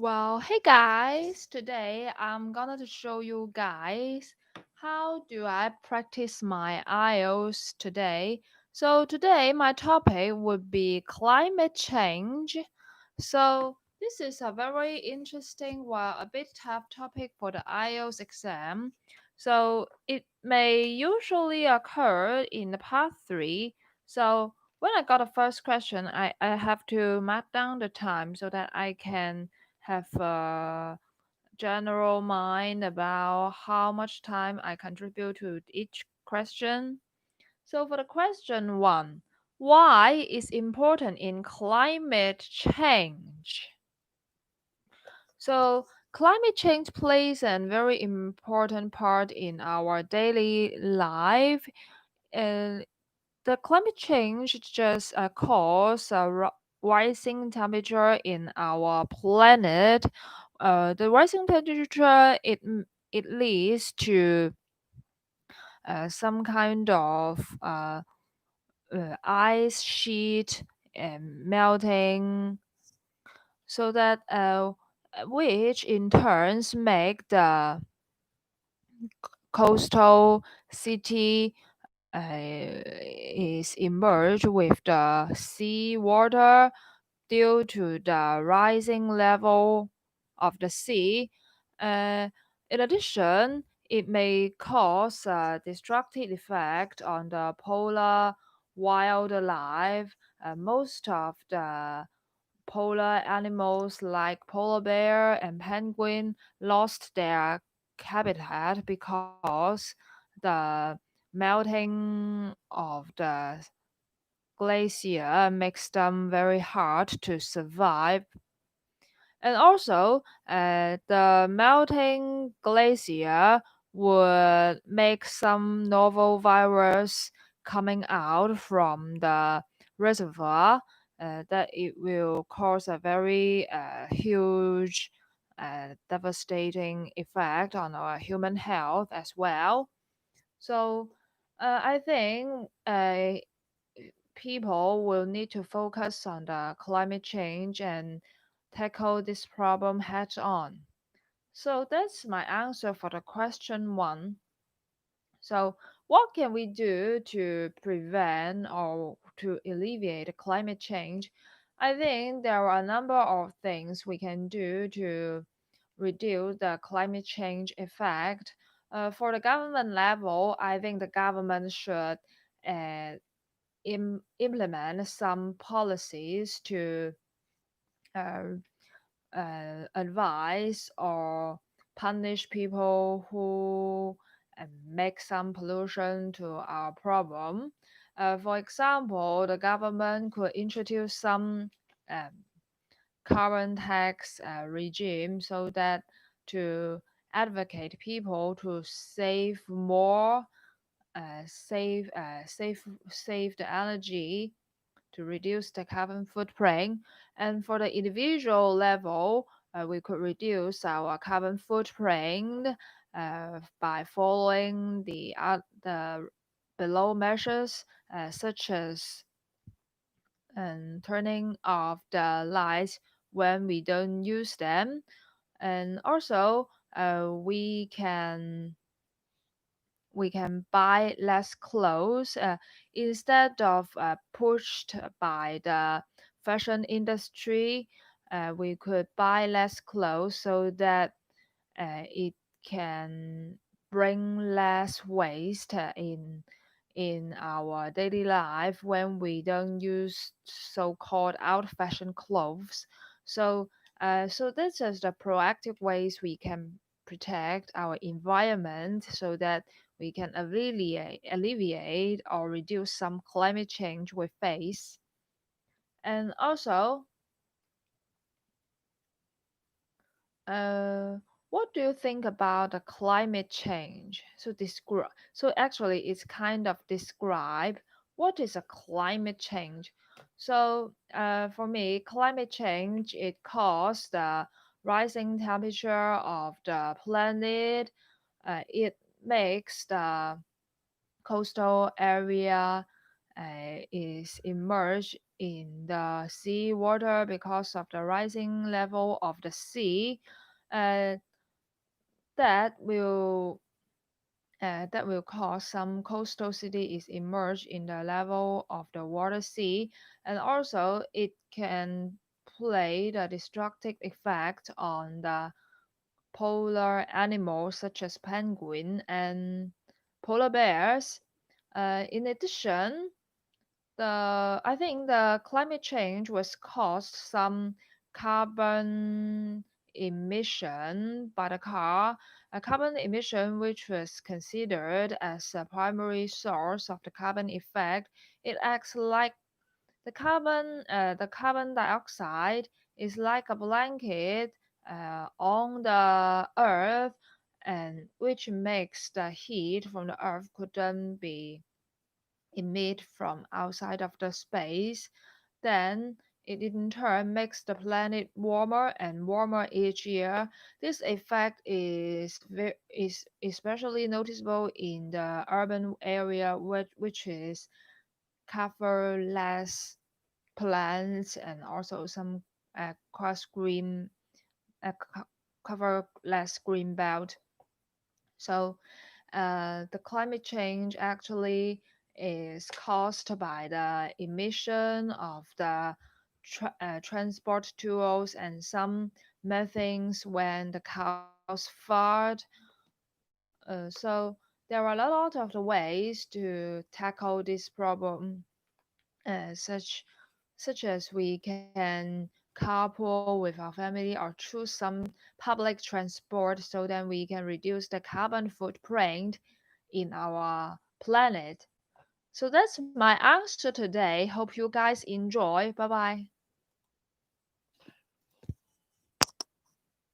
Well, hey guys, today I'm gonna to show you guys how do I practice my IELTS today. So today my topic would be climate change. So this is a very interesting, well, a bit tough topic for the IELTS exam. So it may usually occur in the part three. So when I got the first question, I have to mark down the time so that I can have a general mind about how much time I contribute to each question. So for the question one, why is important in climate change? So climate change plays a very important part in our daily life. Uh, the climate change just cause a rising temperature in our planet. The rising temperature it leads to some kind of ice sheet melting, so that which in turns make the coastal city is emerged with the sea water due to the rising level of the sea. Uh, in addition, it may cause a destructive effect on the polar wildlife. Most of the polar animals like polar bear and penguin lost their habitat because the melting of the glacier makes them very hard to survive. And also, the melting glacier would make some novel virus coming out from the reservoir, that it will cause a very huge, devastating effect on our human health as well. So, I think people will need to focus on the climate change and tackle this problem head on. So that's my answer for the question one. So what can we do to prevent or to alleviate climate change? I think there are a number of things we can do to reduce the climate change effect. For the government level, I think the government should uh, implement some policies to uh, advise or punish people who make some pollution to our problem. For example, the government could introduce some um, carbon tax regime so that to advocate people to save more, save the energy to reduce the carbon footprint. And for the individual level, we could reduce our carbon footprint by following the below measures, such as turning off the lights when we don't use them. And also, we can buy less clothes instead of pushed by the fashion industry. We could buy less clothes so that it can bring less waste in our daily life when we don't use so-called out-fashion clothes. So this is the proactive ways we can protect our environment so that we can alleviate or reduce some climate change we face. And also, Uh, what do you think about the climate change? So actually, it's kind of describe what is a climate change. So, for me, climate change it caused the rising temperature of the planet. It makes the coastal area is immersed in the sea water because of the rising level of the sea. Uh, that will that will cause some coastal city is immersed in the level of the water sea, and also it can play the destructive effect on the polar animals such as penguin and polar bears. In addition, the I think the climate change was caused some carbon emission by the car, a carbon emission which was considered as a primary source of the carbon effect. It acts like the carbon dioxide is like a blanket on the earth, and which makes the heat from the earth couldn't be emit from outside of the space. Then it in turn makes the planet warmer and warmer each year. This effect is especially noticeable in the urban area, which is cover less plants and also some cross green cover less green belt. So the climate change actually is caused by the emission of the transport tools and some methanes when the cows fart. So there are a lot of the ways to tackle this problem, such as we can carpool with our family or choose some public transport so that we can reduce the carbon footprint in our planet. So that's my answer today. Hope you guys enjoy. Bye bye.